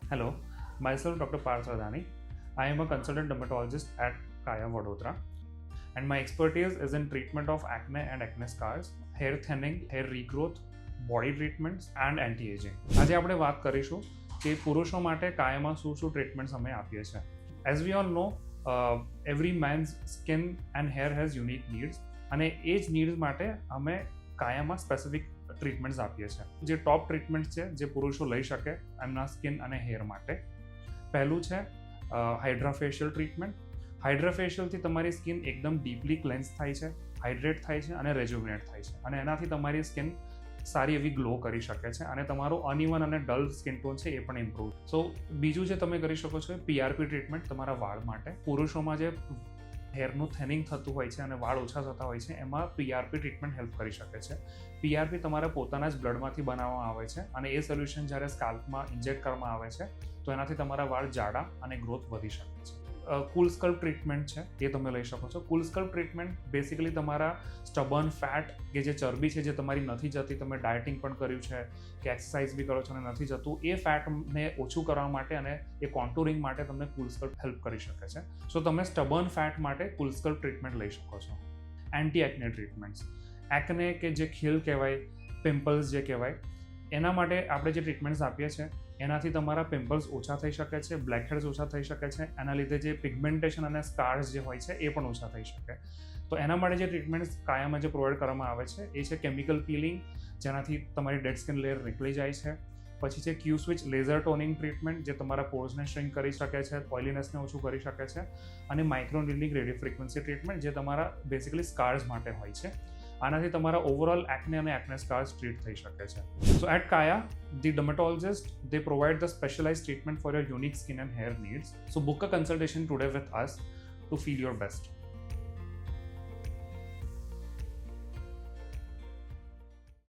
Hello, myself Dr. Parth Radhani. I am a consultant dermatologist at Kaya Vadodara, and my expertise is in treatment of acne and acne scars, hair thinning, hair regrowth, body treatments and anti-aging. આજે આપણે વાત કરીશું કે પુરુષો માટે કાયામાં શું treatments અમે આપીએ છીએ. As we all know, every man's skin and hair has unique needs, અને એ જ નીડ્સ માટે અમે કાયામાં સ્પેસિફિક ટ્રીટમેન્ટ્સ આપીએ છીએ. જે ટોપ ટ્રીટમેન્ટ્સ છે જે પુરુષો લઈ શકે એમના સ્કિન અને હેર માટે, પહેલું છે હાઇડ્રાફેશિયલ ટ્રીટમેન્ટ. હાઇડ્રાફેશિયલથી તમારી સ્કિન એકદમ ડીપલી ક્લેન્સ થાય છે, હાઇડ્રેટ થાય છે અને રેજુવિનેટ થાય છે, અને એનાથી તમારી સ્કિન સારી એવી ગ્લો કરી શકે છે અને તમારું અનઇવન અને ડલ સ્કિન ટોન છે એ પણ ઇમ્પ્રૂવ. સો બીજું જે તમે કરી શકો છો પીઆરપી ટ્રીટમેન્ટ તમારા વાળ માટે. પુરુષોમાં જે હેરનું થેનિંગ થતું હોય છે અને વાળ ઓછા થતા હોય છે એમાં પીઆરપી ટ્રીટમેન્ટ હેલ્પ કરી શકે છે. પીઆરપી તમારા પોતાના જ બ્લડમાંથી બનાવવામાં આવે છે અને એ સોલ્યુશન જ્યારે સ્કાલ્પમાં ઇન્જેક્ટ કરવામાં આવે છે તો એનાથી તમારા વાળ જાડા અને ગ્રોથ વધી શકે છે. કુલ સ્કલ્પ ટ્રીટમેન્ટ છે એ તમે લઈ શકો છો. કુલ સ્કલ્પ ટ્રીટમેન્ટ બેસિકલી તમારા સ્ટબર્ન ફેટ કે જે ચરબી છે જે તમારી નથી જતી, તમે ડાયટિંગ પણ કર્યું છે કે એક્સરસાઇઝ બી કરો છો અને નથી જતું, એ ફેટને ઓછું કરવા માટે અને એ કોન્ટુરિંગ માટે તમને કુલ સ્કલ્પ હેલ્પ કરી શકે છે. સો તમે સ્ટબર્ન ફેટ માટે કુલ સ્કલ્પ ટ્રીટમેન્ટ લઈ શકો છો. એન્ટી એક્ને ટ્રીટમેન્ટ્સ, એકને કે જે ખીલ કહેવાય, પિમ્પલ્સ જે કહેવાય, એના માટે આપણે જે ટ્રીટમેન્ટ્સ આપીએ છીએ એનાથી તમારા પિમ્પલ્સ ઓછા થઈ શકે છે, બ્લેકહેડ્સ ઓછા થઈ શકે છે, એના લીધે જે પિગમેન્ટેશન અને સ્કાર્સ જે હોય છે એ પણ ઓછા થઈ શકે. તો એના માટે જે ટ્રીટમેન્ટ્સ કાયમાં જે પ્રોવાઈડ કરવામાં આવે છે એ છે કેમિકલ પીલિંગ, જેનાથી તમારી ડેડ સ્કિન લેયર નીકળી જાય છે. પછી છે ક્યુ સ્વિચ લેઝર ટોનિંગ ટ્રીટમેન્ટ, જે તમારા પોર્સને શ્રિંક કરી શકે છે, ઓઇલીનેસને ઓછું કરી શકે છે. અને માઇક્રોનીડલિંગ રેડિયો ફ્રીક્વન્સી ટ્રીટમેન્ટ, જે તમારા બેસિકલી સ્કાર્સ માટે હોય છે. આનાથી તમારા ઓવરઓલ એક્ને અને એક્ને સ્કાર્સ ટ્રીટ થઈ શકે છે. So at Kaya, the dermatologist, they provide the specialized treatment for your unique skin and hair needs. So book a consultation today with us to feel your best.